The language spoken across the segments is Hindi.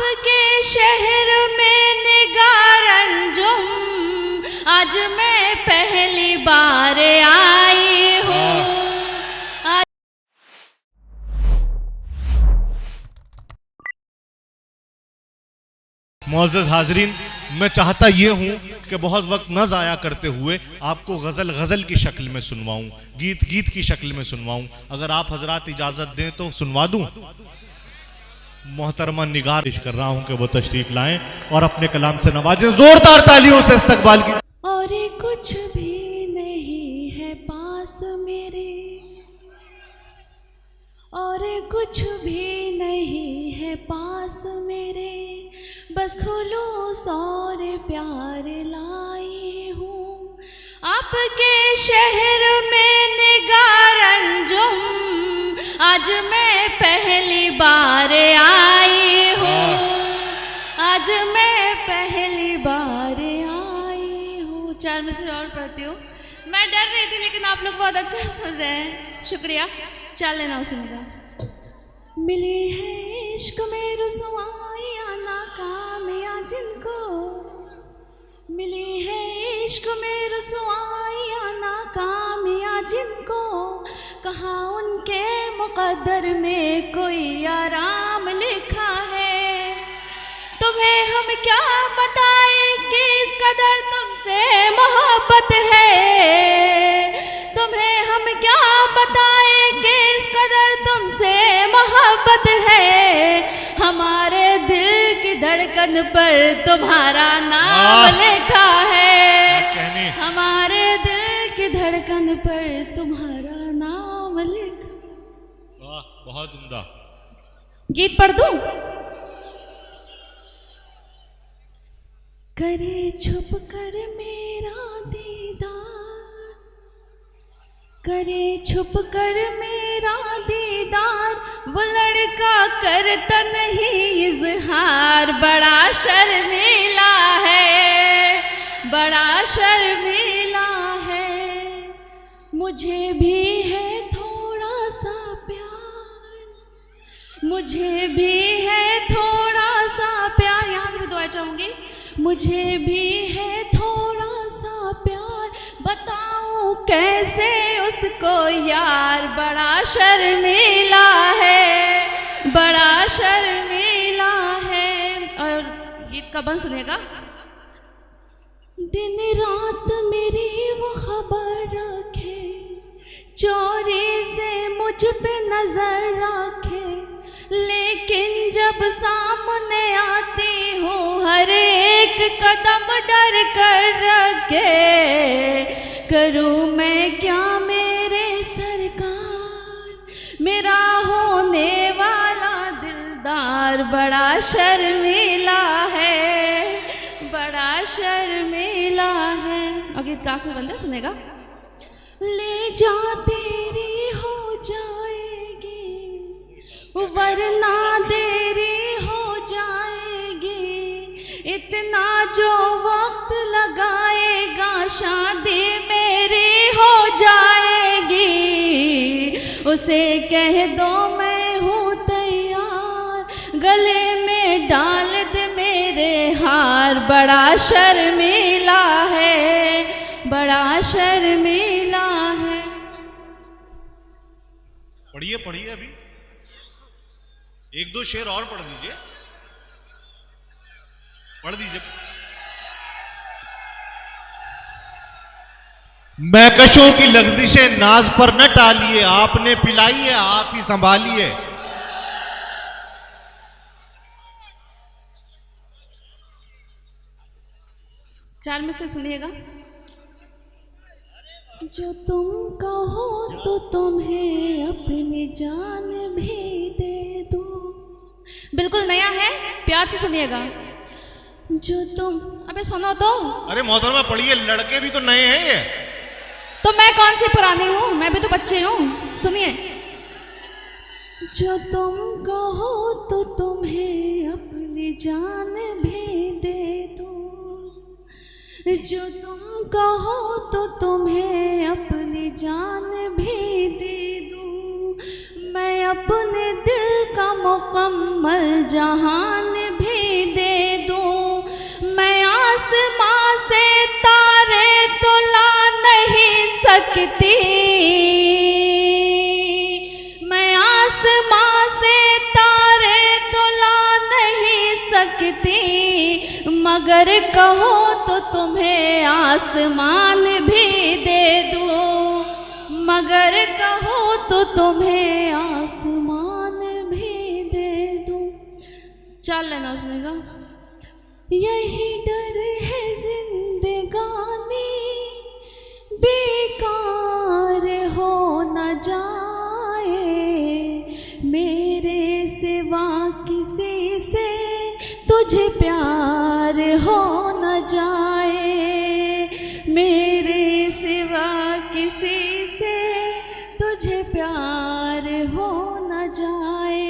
आपके शहर में निगार अंजुम, आज मैं पहली बार आई हूँ। मुअज़्ज़ज़ हाज़रीन, मैं चाहता ये हूँ कि बहुत वक्त न ज़ाया करते हुए आपको गज़ल गज़ल की शक्ल में सुनवाऊँ, गीत गीत की शक्ल में सुनवाऊँ। अगर आप हजरात इजाज़त दें तो सुनवा दूँ। मोहतरमा निगार पेश कर रहा हूँ कि वो तशरीफ़ लाएं और अपने कलाम से नवाजें। ज़ोरदार तालियों से इस्तकबाल की। और कुछ भी नहीं है पास मेरे, और कुछ भी नहीं है पास मेरे, बस खुलूस और प्यार लाई हूँ। आपके शहर में निगार अंजुम, आज मैं पहली बार आई हूँ। आज मैं पहली बार आई हूँ। 4 मिसरे और पढ़ती हूँ। मैं डर रही थी लेकिन आप लोग बहुत अच्छा सुन रहे हैं, शुक्रिया। चल लेना सुनेगा। मिली है इश्क में रुसवाइयाँ नाकामियाँ जिनको, मिली है इश्क में रुसवाइयाँ नाकामियाँ जिनको, कहाँ उनके मुक़द्दर में कोई आराम लिखा है। तुम्हें हम क्या बताएं कि इस कदर तुमसे मोहब्बत है। तुम्हें हम क्या बताएं कि इस कदर तुमसे मोहब्बत है। हमारे दिल की धड़कन पर तुम्हारा नाम लिखा है। हमारे दिल की धड़कन पर तुम्हारा नाम लिखा। वाह, बहुत उम्दा। गीत पढ़ दूं? करे छुप कर मेरा दीदार, करे छुप कर मेरा दीदार, वो लड़का करता नहीं इज़हार। बड़ा शर्मीला है, बड़ा शर्मीला है। मुझे भी है थोड़ा सा प्यार, मुझे भी है थोड़ा सा प्यार। यहाँ की भी दुआ चाहूँगी। मुझे भी है थोड़ा सा प्यार, बताऊं कैसे उसको यार। बड़ा शर्मीला है, बड़ा शर्मीला है। और गीत का बंद सुनेगा। दिन रात मेरी वो खबर रखे, चोरी से मुझ पे नजर रखे, लेकिन जब सामने आती हूँ हर एक कदम डर कर रखे। करूँ मैं क्या मेरे सरकार, मेरा होने वाला दिलदार बड़ा शर्मीला है, बड़ा शर्मीला है। और गीत का कोई बंदा सुनेगा। ले जा तेरी हो जाएगी वरना देरी हो जाएगी, इतना जो वक्त लगाएगा शादी मेरी हो जाएगी। उसे कह दो मैं हूँ तैयार, गले में डाल दे मेरे हार। बड़ा शर्मीला है, बड़ा शर्मीला है। पढ़िए पढ़िए, अभी 1-2 शेर और पढ़ दीजिए, पढ़ दीजिए। महकशों की लग़ज़िशें नाज पर न टालिए, आपने पिलाई है आप ही संभालिए। चार में से सुनिएगा। जो तुम कहो तो तुम्हें अपनी जान भी दे दूं। बिल्कुल नया है, प्यार से सुनिएगा। जो तुम, अबे सुनो तो। अरे मोहतरमा पढ़िए, लड़के भी तो नए हैं ये। तो मैं कौन सी पुरानी हूँ, मैं भी तो बच्चे हूँ। सुनिए। जो तुम कहो तो तुम्हें अपनी जान भी दे दूं, जो तुम कहो तो तुम्हें अपनी जान भी दे दूं। मैं अपने दिल का मुकम्मल जहान भी सकती, मैं आसमां से तारे तो ला नहीं सकती, मगर कहो तो तुम्हें आसमान भी दे दूं, मगर कहो तो तुम्हें आसमान भी दे दूं। चल लेना उसने कहा, यही डर है जिंदगानी बेकार हो न जाए, मेरे सिवा किसी से तुझे प्यार हो न जाए, मेरे सिवा किसी से तुझे प्यार हो न जाए।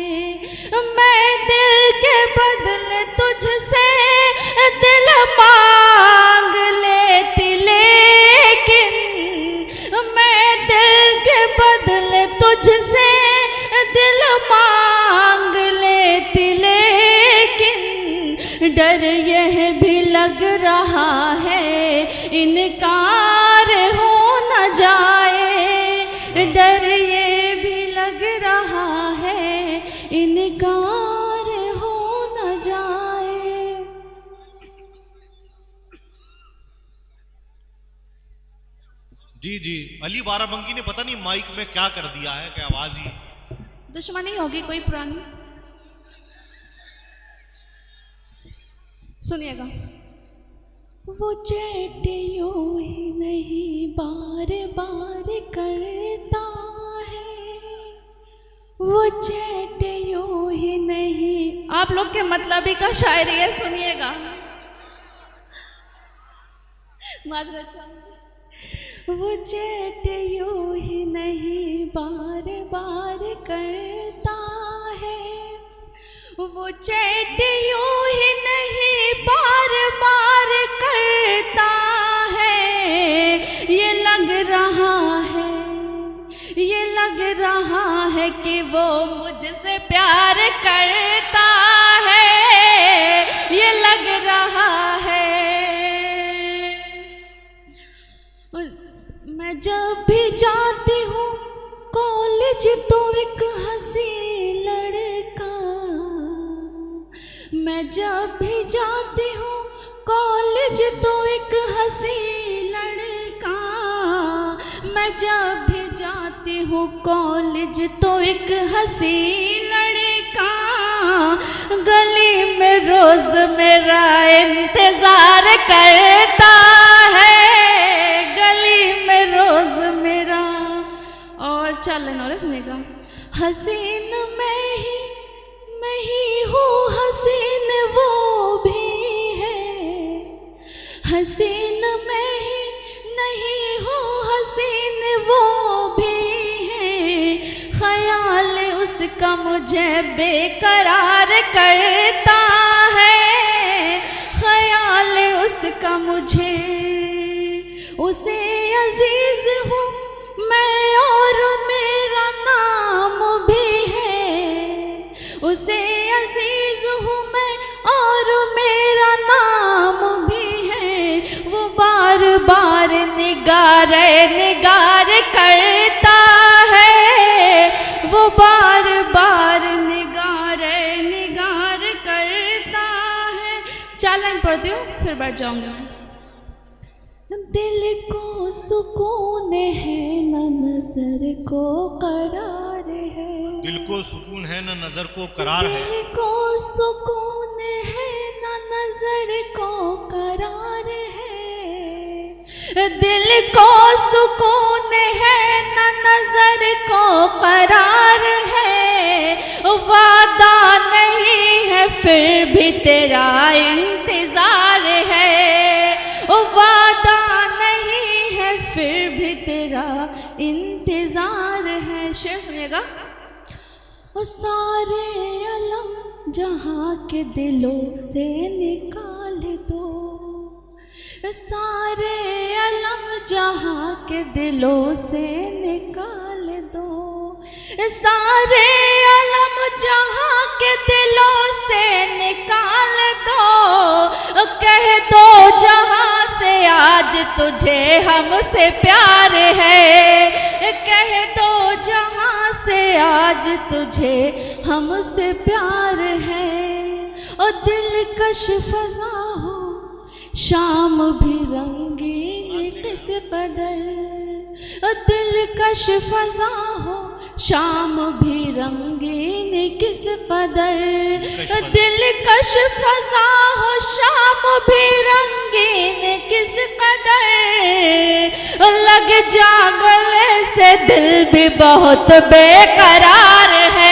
मैं दिल के बदले तुझसे दिल मांग लेती, लेकिन मैं दिल के बदले तुझसे दिल मांग लेती, लेकिन डर यह भी लग रहा है इनकार हो न जाए, डर ये भी लग रहा है इनकार हो न जाए। जी जी, अली बाराबंकी ने पता नहीं माइक में क्या कर दिया है कि आवाज ही दुश्मनी होगी कोई पुरानी। सुनिएगा, वो चैट यूं ही नहीं बार बार करता है, वो चैट यूं ही नहीं। आप लोग के मतलबी का शायरी है, सुनिएगा। माजरत चाहूंगी। वो चैट यूं ही नहीं बार बार करता है, वो चैट यूं ही नहीं बार बार करता है। ये लग रहा है, ये लग रहा है कि वो मुझसे प्यार करता है, ये लग रहा है। मैं जब भी जाती हूँ कॉलेज तो एक हंसी लड़का, मैं जब भी जाती हूँ कॉलेज तो एक हंसी लड़का, मैं जब भी जाती हूँ कॉलेज तो एक हंसी लड़का, गली में रोज मेरा इंतजार करता है, गली में रोज मेरा। और चल लेना और सुनेगा, हसीन मैं ही नहीं हूँ हसीन वो भी है, हसीन मैं ही नहीं हूँ हसीन वो भी है। ख्याल उसका मुझे बेकरार करता है, ख्याल उसका मुझे, उसे अजीज हूँ मैं और मेरा नाम भी है, उसे अजीज हूँ मैं और मेरा नाम भी है। वो बार बार निगार निगार करता है, वो बार बार निगार निगार करता है। चालन पढ़ती हूँ फिर बैठ जाऊँगी मैं। दिल को सुकून है न नजर को करार है, दिल को सुकून है न नजर को करार है, दिल को सुकून है न नजर को करार है, दिल को सुकून है न नजर को करार है। वादा नहीं है फिर भी तेरा इंतजार है, वादा नहीं है फिर भी तेरा इंतजार है। शेर सुनिएगा, वो सारे अलम जहाँ के दिलों से निकाल दो, सारे अलम जहाँ के दिलों से निकाल दो, सारे अलम जहाँ के दिलों से निकाल दो। कह दो जहाँ से आज तुझे हमसे प्यार है, कह दो जहां से आज तुझे हमसे प्यार है। और दिलकश फजा हो शाम भी रंगीन किस कदर, और दिलकश फजा हो शाम भी रंगीन किस कदर, दिलकश फजा हो शाम भी रंगीन किस कदर, लग जा गले से दिल भी बहुत बेकरार है।